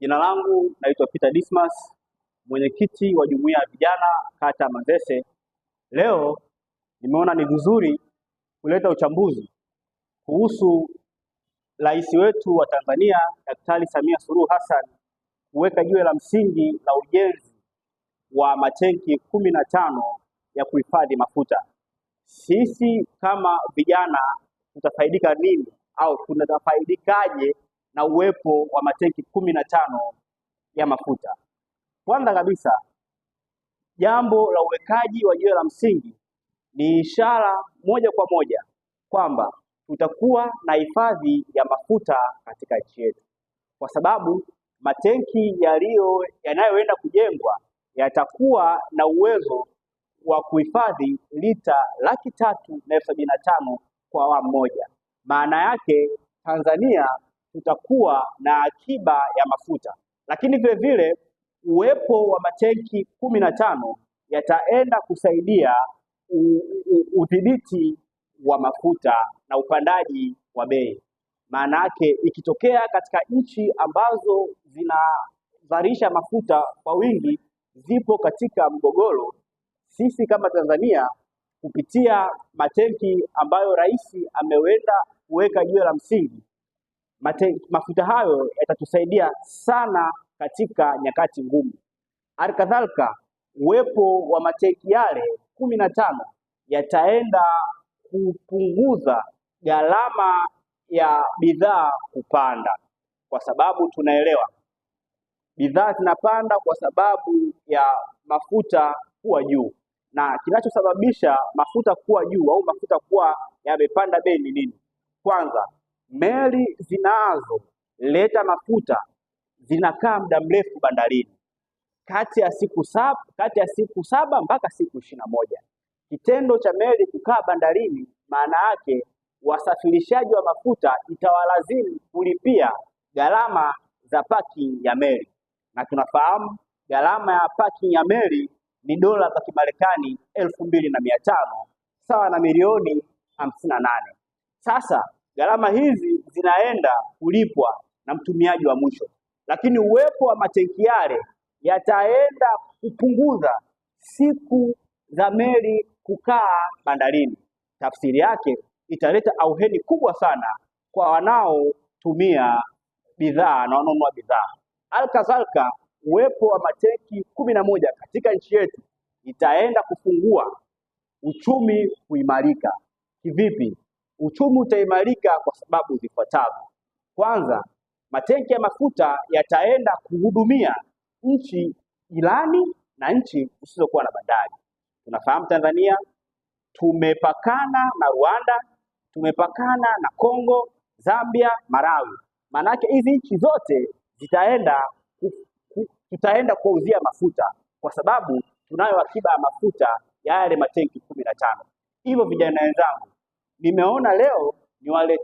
Jina langu naitwa Peter Dismas, mwenyekiti wa jumuiya ya vijana kata Manzese. Leo nimeona ni vizuri kuleta uchambuzi kuhusu rais wetu wa Tanzania Daktari Samia Suluhu Hassan kuweka jiwe la msingi la ujenzi wa matenki 15 ya kuhifadhi mafuta. Sisi kama vijana tutafaidika nini au tunafaidikaje na uwepo wa matenki 15 ya mafuta? Kwanza kabisa, jambo la uwekaji wa jiwe la msingi ni ishara moja kwa moja kwamba tutakuwa na hifadhi ya mafuta katika nchi yetu, kwa sababu matenki yanayoenda kujengwa yatakuwa na uwezo wa kuhifadhi lita 375,000 kwa awamu moja. Maana yake Tanzania tutakuwa na akiba ya mafuta, lakini vile vile uwepo wa matenki 15 yataenda kusaidia udhibiti wa mafuta na upandaji wa bei. Maana yake ikitokea katika nchi ambazo zinazalisha mafuta kwa wingi zipo katika mgogoro, sisi kama Tanzania kupitia matenki ambayo rais ameweza kuweka jiwe la msingi, mafuta hayo yatatusaidia sana katika nyakati ngumu. Halikadhalika, uwepo wa matenki yale 15 yataenda kupunguza gharama ya bidhaa kupanda, kwa sababu tunaelewa bidhaa zinapanda kwa sababu ya mafuta kuwa juu, na kinachosababisha mafuta kuwa juu au mafuta kuwa yamepanda bei ni nini? Kwanza, meli zinazoleta mafuta zinakaa muda mrefu bandarini, kati ya siku saba mpaka siku 21. Kitendo cha meli kukaa bandarini, maana yake wasafirishaji wa mafuta itawalazimu kulipia gharama za parking ya meli, na tunafahamu gharama ya parking ya meli ni dola za Kimarekani 2,500 sawa na milioni 58. Sasa gharama hizi zinaenda kulipwa na mtumiaji wa mwisho, lakini uwepo wa matenki yale yataenda kupunguza siku za meli kukaa bandarini. Tafsiri yake italeta auheni kubwa sana kwa wanaotumia bidhaa na wanaonunua bidhaa. Halikadhalika, uwepo wa matenki 11 katika nchi yetu itaenda kufungua uchumi kuimarika. Kivipi? Uchumi utaimarika kwa sababu zifuatazo. Kwanza, matenki ya mafuta yataenda kuhudumia nchi jirani na nchi zisizokuwa na bandari. Tunafahamu Tanzania tumepakana na Rwanda, tumepakana na Kongo, Zambia, Malawi. Maanake hizi nchi zote tutaenda kuuzia mafuta kwa sababu tunayo akiba ya mafuta ya yale matenki 15. Hivyo vijana wenzangu, nimeona leo niwaletee